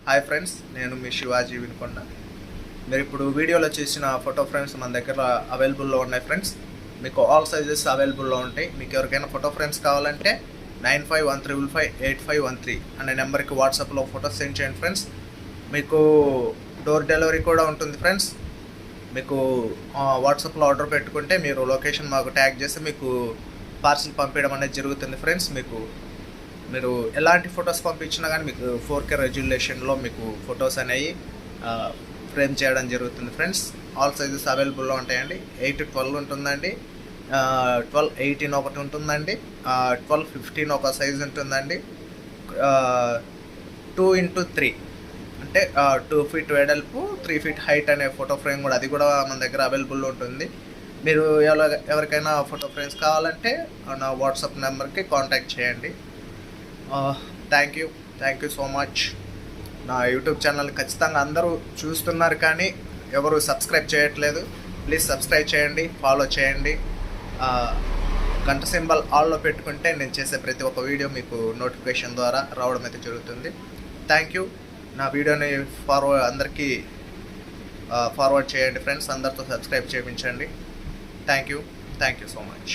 Hi friends, నేను మీ శివాజీ వినుకొండ. మీరు ఇప్పుడు వీడియోలో చూసిన ఫోటో ఫ్రేమ్స్ మన దగ్గర అవైలబుల్లో ఉన్నాయి ఫ్రెండ్స్. మీకు ఆల్ సైజెస్ అవైలబుల్లో ఉంటాయి. మీకు ఎవరికైనా ఫోటో ఫ్రేమ్స్ కావాలంటే 9513558513 అనే నెంబర్కి వాట్సాప్లో ఫోటోస్ సెండ్ చేయండి ఫ్రెండ్స్. మీకు డోర్ డెలివరీ కూడా ఉంటుంది ఫ్రెండ్స్. మీకు వాట్సాప్లో ఆర్డర్ పెట్టుకుంటే మీరు లొకేషన్ మాకు ట్యాగ్ చేస్తే మీకు పార్సిల్ పంపించడం అనేది జరుగుతుంది ఫ్రెండ్స్. మీరు ఎలాంటి ఫొటోస్ పంపించినా కానీ మీకు 4K రెజల్యూషన్లో మీకు ఫొటోస్ అనేవి ఫ్రేమ్ చేయడం జరుగుతుంది ఫ్రెండ్స్. ఆల్ సైజెస్ అవైలబుల్లో ఉంటాయండి. 8-12 ఉంటుందండి, 12-18 ఒకటి ఉంటుందండి, 12-15 ఒక సైజు ఉంటుందండి, 2x3 అంటే 2 ఫీట్ వెడల్పు 3 ఫీట్ హైట్ అనే ఫోటో ఫ్రేమ్ కూడా అది కూడా మన దగ్గర అవైలబుల్లో ఉంటుంది. మీరు ఎవరికైనా ఫోటో ఫ్రేమ్స్ కావాలంటే నా వాట్సాప్ నెంబర్కి కాంటాక్ట్ చేయండి. Thank you so much. నా యూట్యూబ్ ఛానల్ ఖచ్చితంగా అందరూ చూస్తున్నారు కానీ ఎవరు సబ్స్క్రైబ్ చేయట్లేదు. ప్లీజ్ సబ్స్క్రైబ్ చేయండి, ఫాలో చేయండి. గంట సింబల్ ఆల్లో పెట్టుకుంటే నేను చేసే ప్రతి ఒక్క వీడియో మీకు నోటిఫికేషన్ ద్వారా రావడం అయితే జరుగుతుంది. Thank you. నా వీడియోని అందరికీ ఫార్వర్డ్ చేయండి ఫ్రెండ్స్. అందరితో సబ్స్క్రైబ్ చేయించండి. Thank you so much.